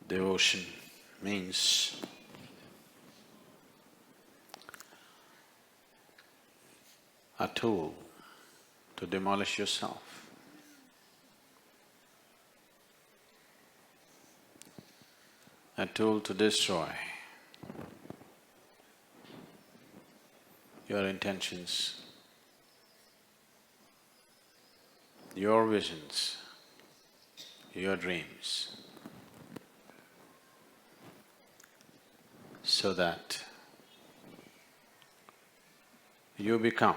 Devotion means a tool to demolish yourself. A tool to destroy your intentions, your visions, your dreams, so that you become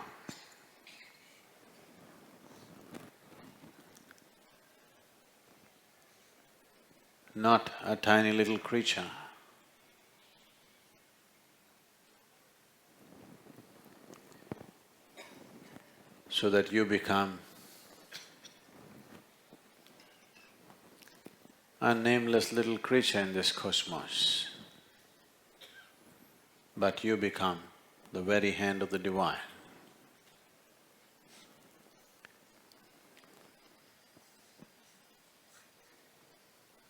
not a tiny little creature, so that you become a nameless little creature in this cosmos, but you become the very hand of the Divine.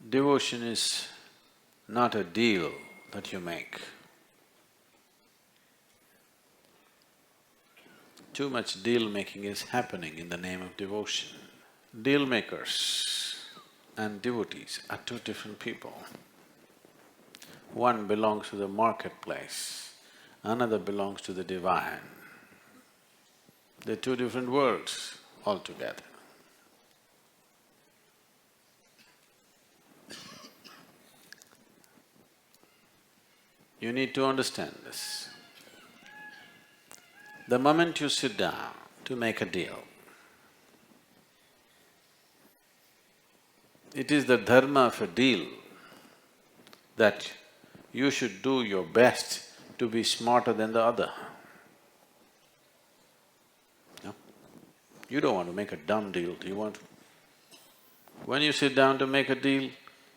Devotion is not a deal that you make. Too much deal-making is happening in the name of devotion. Deal-makers and devotees are two different people. One belongs to the marketplace, another belongs to the Divine. They're two different worlds altogether. You need to understand this. The moment you sit down to make a deal, it is the dharma of a deal that you should do your best to be smarter than the other. No? You don't want to make a dumb deal, do you want to? When you sit down to make a deal,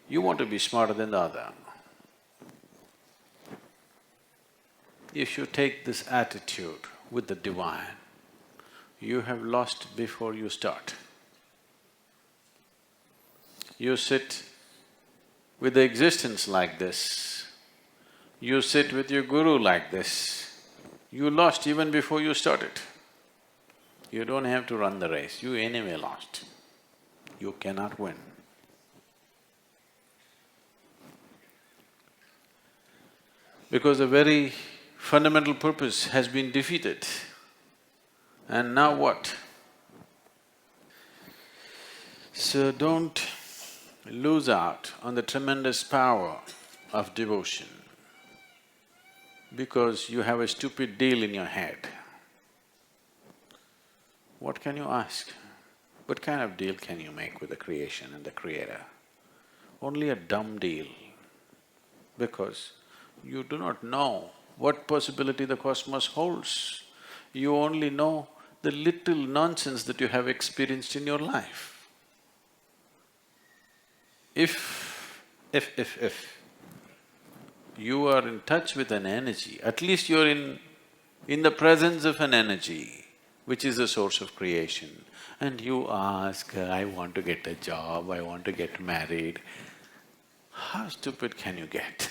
you want to be smarter than the other. If you take this attitude with the Divine, you have lost before you start. You sit with the existence like this, you sit with your guru like this, you lost even before you started. You don't have to run the race, you anyway lost. You cannot win. Because the very fundamental purpose has been defeated. And now what? So don't lose out on the tremendous power of devotion because you have a stupid deal in your head. What can you ask? What kind of deal can you make with the creation and the Creator? Only a dumb deal, because you do not know what possibility the cosmos holds. You only know the little nonsense that you have experienced in your life. If you are in touch with an energy, at least you're in the presence of an energy which is the source of creation, and you ask, I want to get a job, I want to get married, how stupid can you get?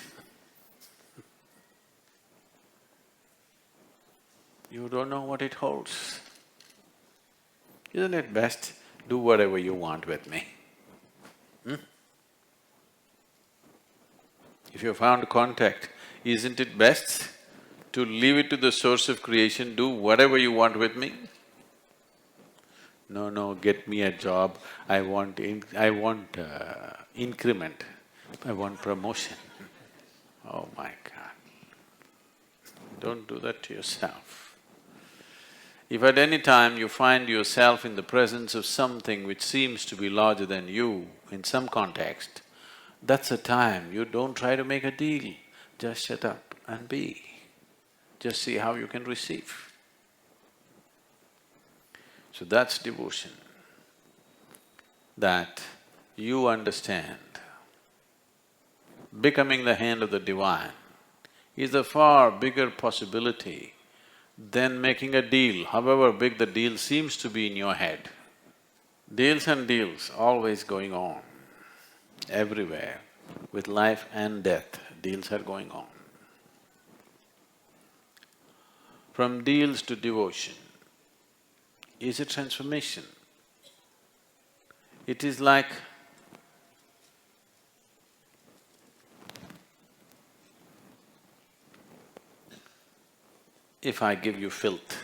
You don't know what it holds. Isn't it best, do whatever you want with me? If you found contact, isn't it best to leave it to the source of creation, do whatever you want with me? No, get me a job, I want increment, I want promotion. Oh my God, don't do that to yourself. If at any time you find yourself in the presence of something which seems to be larger than you in some context, that's a time you don't try to make a deal, just shut up and be. Just see how you can receive. So that's devotion, that you understand becoming the hand of the Divine is a far bigger possibility than making a deal, however big the deal seems to be in your head. Deals and deals always going on, everywhere. With life and death, deals are going on. From deals to devotion is a transformation. It is like if I give you filth,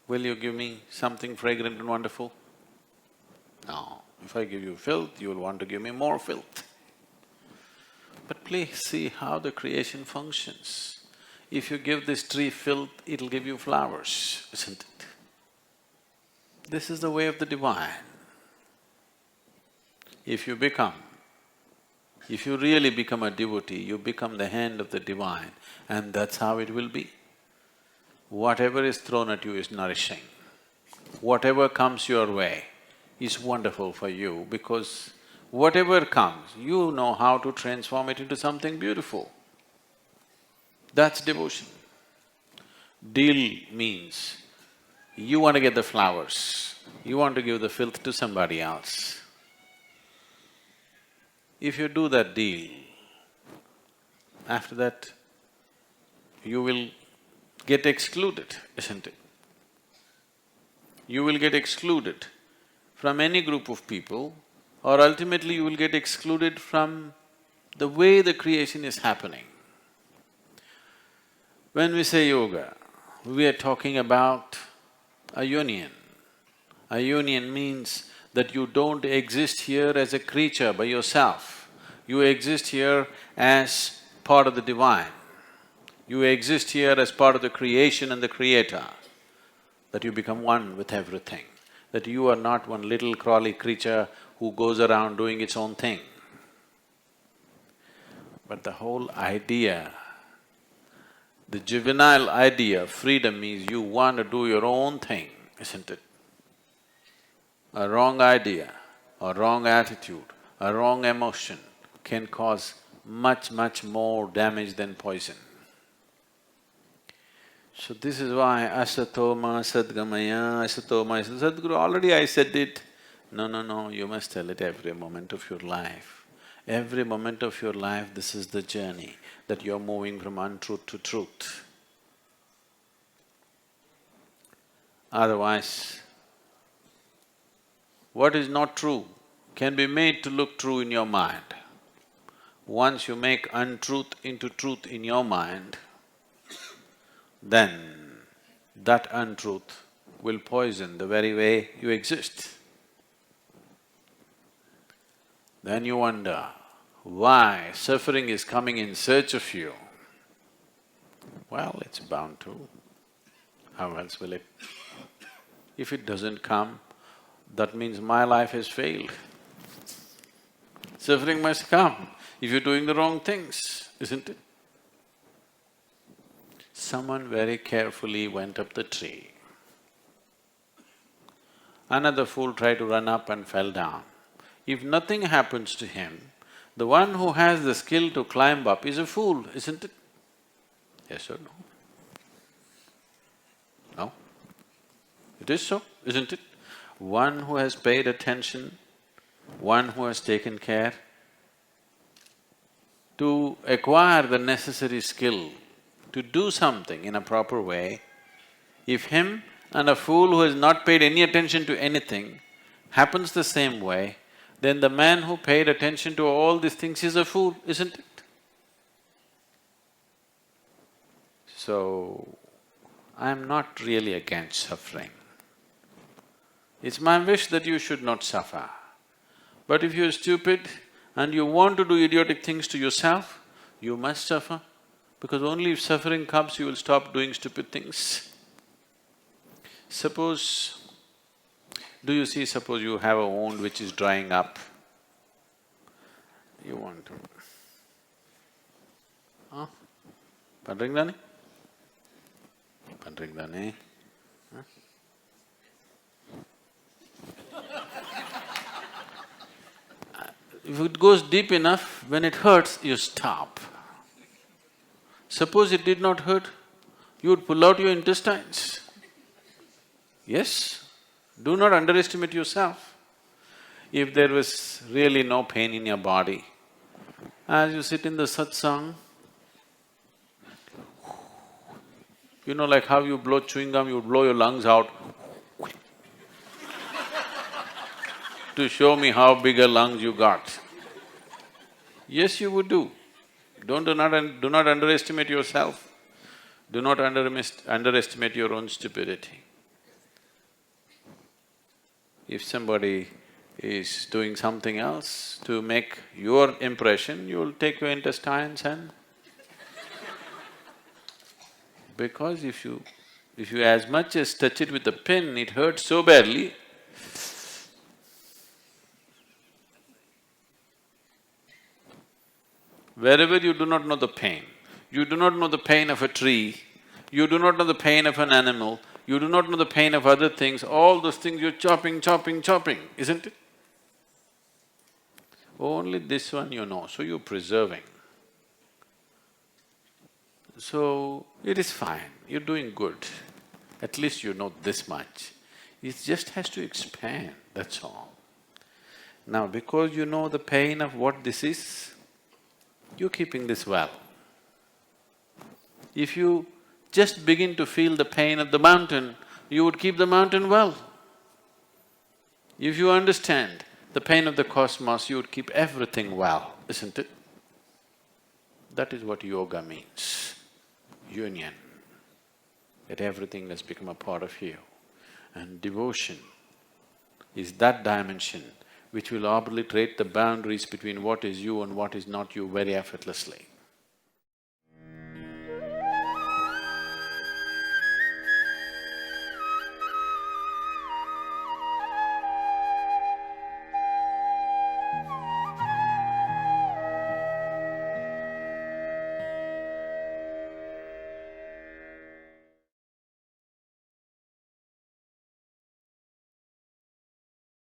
will you give me something fragrant and wonderful? No. If I give you filth, you will want to give me more filth. But please see how the creation functions. If you give this tree filth, it'll give you flowers, isn't it? This is the way of the divine. If you really become a devotee, you become the hand of the divine, and that's how it will be. Whatever is thrown at you is nourishing. Whatever comes your way is wonderful for you, because whatever comes, you know how to transform it into something beautiful. That's devotion. Deal means you want to get the flowers, you want to give the filth to somebody else. If you do that deal, after that, you will get excluded, isn't it? You will get excluded from any group of people, or ultimately you will get excluded from the way the creation is happening. When we say yoga, we are talking about a union. A union means that you don't exist here as a creature by yourself. You exist here as part of the divine. You exist here as part of the creation and the creator, that you become one with everything, that you are not one little crawly creature who goes around doing its own thing. But the whole idea, the juvenile idea of freedom is you want to do your own thing, isn't it? A wrong idea, a wrong attitude, a wrong emotion can cause much, much more damage than poison. So this is why asatoma sadgamaya, asatoma… Sadhguru, already I said it. No, you must tell it every moment of your life. Every moment of your life, this is the journey, that you're moving from untruth to truth. Otherwise, what is not true can be made to look true in your mind. Once you make untruth into truth in your mind, then that untruth will poison the very way you exist. Then you wonder why suffering is coming in search of you. Well, it's bound to. How else will it? If it doesn't come, that means my life has failed. Suffering must come if you're doing the wrong things, isn't it? Someone very carefully went up the tree. Another fool tried to run up and fell down. If nothing happens to him, the one who has the skill to climb up is a fool, isn't it? Yes or no? No? It is so, isn't it? One who has paid attention, one who has taken care to acquire the necessary skill to do something in a proper way, if him and a fool who has not paid any attention to anything happens the same way, then the man who paid attention to all these things is a fool, isn't it? So, I'm not really against suffering. It's my wish that you should not suffer. But if you're stupid and you want to do idiotic things to yourself, you must suffer, because only if suffering comes, you will stop doing stupid things. Suppose… do you see, suppose you have a wound which is drying up, you want to… Pandringdani? Pandringdani? If it goes deep enough, when it hurts, you stop. Suppose it did not hurt, you would pull out your intestines. Yes? Do not underestimate yourself. If there was really no pain in your body, as you sit in the satsang, you know, like how you blow chewing gum, you blow your lungs out to show me how big a lungs you got. Yes, you would do. Do not underestimate yourself. Do not underestimate your own stupidity. If somebody is doing something else to make your impression, you'll take your intestines and… Because if you as much as touch it with a pin, it hurts so badly. Wherever you do not know the pain, you do not know the pain of a tree, you do not know the pain of an animal, you do not know the pain of other things, all those things you're chopping, isn't it? Only this one you know, so you're preserving. So, it is fine, you're doing good. At least you know this much. It just has to expand, that's all. Now, because you know the pain of what this is, you're keeping this well. If you just begin to feel the pain of the mountain, you would keep the mountain well. If you understand the pain of the cosmos, you would keep everything well, isn't it? That is what yoga means, union, that everything has become a part of you. And devotion is that dimension which will obliterate the boundaries between what is you and what is not you very effortlessly.